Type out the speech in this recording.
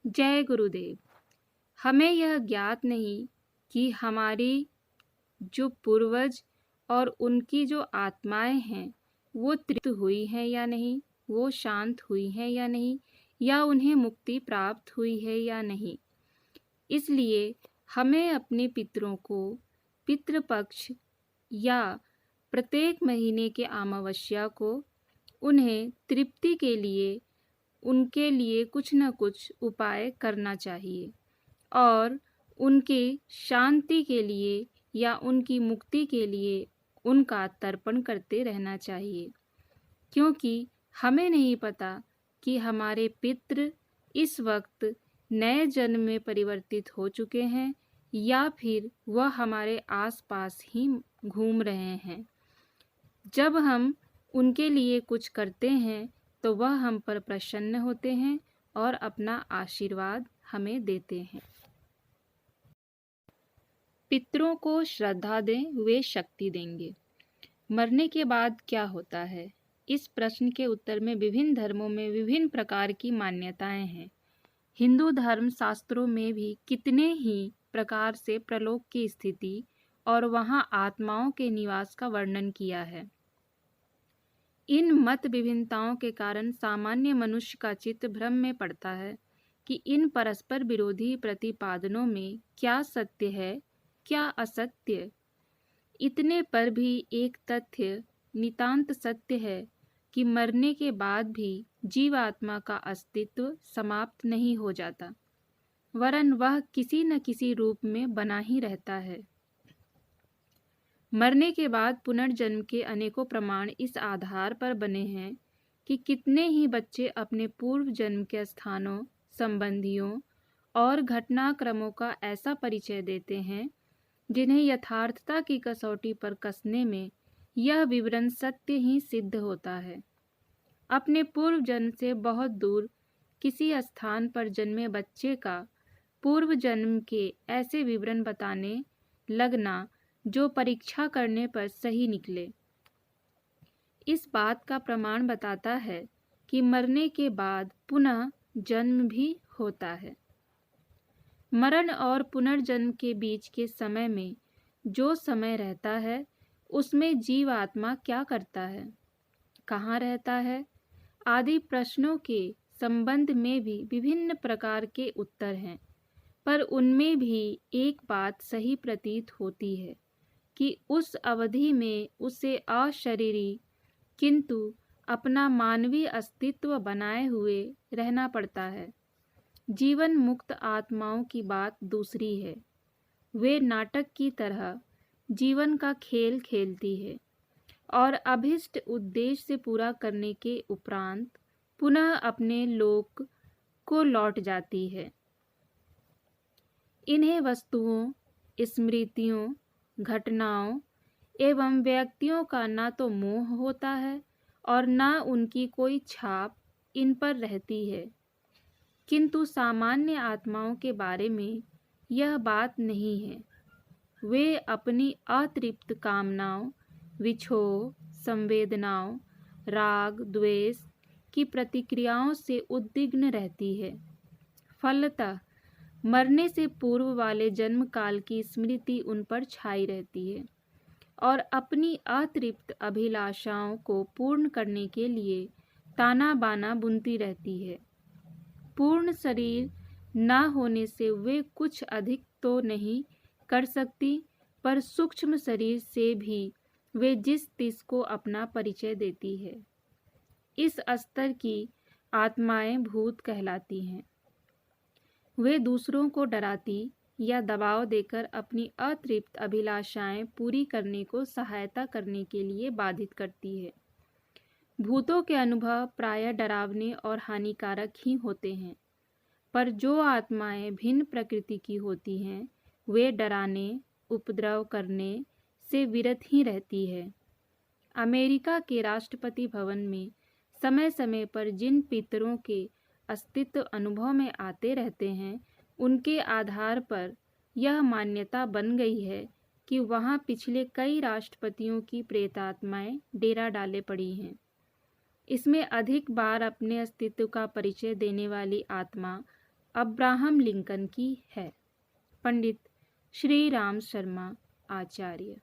जय गुरुदेव। हमें यह ज्ञात नहीं कि हमारी जो पूर्वज और उनकी जो आत्माएं हैं वो तृप्त हुई हैं या नहीं, वो शांत हुई हैं या नहीं, या उन्हें मुक्ति प्राप्त हुई है या नहीं। इसलिए हमें अपने पितरों को पितृपक्ष या प्रत्येक महीने के अमावस्या को उन्हें तृप्ति के लिए उनके लिए कुछ न कुछ उपाय करना चाहिए और उनके शांति के लिए या उनकी मुक्ति के लिए उनका तर्पण करते रहना चाहिए, क्योंकि हमें नहीं पता कि हमारे पितृ इस वक्त नए जन्म में परिवर्तित हो चुके हैं या फिर वह हमारे आसपास ही घूम रहे हैं। जब हम उनके लिए कुछ करते हैं तो वह हम पर प्रसन्न होते हैं और अपना आशीर्वाद हमें देते हैं। पितरों को श्रद्धा दें, वे शक्ति देंगे। मरने के बाद क्या होता है? इस प्रश्न के उत्तर में विभिन्न धर्मों में विभिन्न प्रकार की मान्यताएं हैं। हिंदू धर्म शास्त्रों में भी कितने ही प्रकार से प्रलोक की स्थिति और वहां आत्माओं के निवास का वर्णन किया है। इन मत विभिन्नताओं के कारण सामान्य मनुष्य का चित्त भ्रम में पड़ता है कि इन परस्पर विरोधी प्रतिपादनों में क्या सत्य है, क्या असत्य। इतने पर भी एक तथ्य नितांत सत्य है कि मरने के बाद भी जीवात्मा का अस्तित्व समाप्त नहीं हो जाता, वरन वह किसी न किसी रूप में बना ही रहता है। मरने के बाद पुनर्जन्म के अनेकों प्रमाण इस आधार पर बने हैं कि कितने ही बच्चे अपने पूर्व जन्म के स्थानों, संबंधियों और घटनाक्रमों का ऐसा परिचय देते हैं जिन्हें यथार्थता की कसौटी पर कसने में यह विवरण सत्य ही सिद्ध होता है। अपने पूर्व जन्म से बहुत दूर किसी स्थान पर जन्मे बच्चे का पूर्व जन्म के ऐसे विवरण बताने लगना जो परीक्षा करने पर सही निकले, इस बात का प्रमाण बताता है कि मरने के बाद पुनः जन्म भी होता है। मरण और पुनर्जन्म के बीच के समय में जो समय रहता है उसमें जीव आत्मा क्या करता है, कहाँ रहता है आदि प्रश्नों के संबंध में भी विभिन्न प्रकार के उत्तर हैं, पर उनमें भी एक बात सही प्रतीत होती है कि उस अवधि में उसे अशरीरी किंतु अपना मानवीय अस्तित्व बनाए हुए रहना पड़ता है। जीवन मुक्त आत्माओं की बात दूसरी है। वे नाटक की तरह जीवन का खेल खेलती है और अभिष्ट उद्देश्य से पूरा करने के उपरांत पुनः अपने लोक को लौट जाती है। इन्हें वस्तुओं, स्मृतियों, घटनाओं एवं व्यक्तियों का ना तो मोह होता है और ना उनकी कोई छाप इन पर रहती है, किंतु सामान्य आत्माओं के बारे में यह बात नहीं है। वे अपनी अतृप्त कामनाओं, विक्षोभ, संवेदनाओं, राग, द्वेष की प्रतिक्रियाओं से उद्विग्न रहती है। फलतः मरने से पूर्व वाले जन्म काल की स्मृति उन पर छाई रहती है और अपनी अतृप्त अभिलाषाओं को पूर्ण करने के लिए ताना बाना बुनती रहती है। पूर्ण शरीर न होने से वे कुछ अधिक तो नहीं कर सकती, पर सूक्ष्म शरीर से भी वे जिस तिस को अपना परिचय देती है। इस स्तर की आत्माएं भूत कहलाती हैं। वे दूसरों को डराती या दबाव देकर अपनी अतृप्त अभिलाषाएं पूरी करने को सहायता करने के लिए बाधित करती है। भूतों के अनुभव प्रायः डरावने और हानिकारक ही होते हैं, पर जो आत्माएं भिन्न प्रकृति की होती हैं वे डराने, उपद्रव करने से विरत ही रहती है। अमेरिका के राष्ट्रपति भवन में समय समय पर जिन पितरों के अस्तित्व अनुभव में आते रहते हैं, उनके आधार पर यह मान्यता बन गई है कि वहाँ पिछले कई राष्ट्रपतियों की प्रेतात्माएं डेरा डाले पड़ी हैं। इसमें अधिक बार अपने अस्तित्व का परिचय देने वाली आत्मा अब्राहम लिंकन की है। पंडित श्री राम शर्मा आचार्य।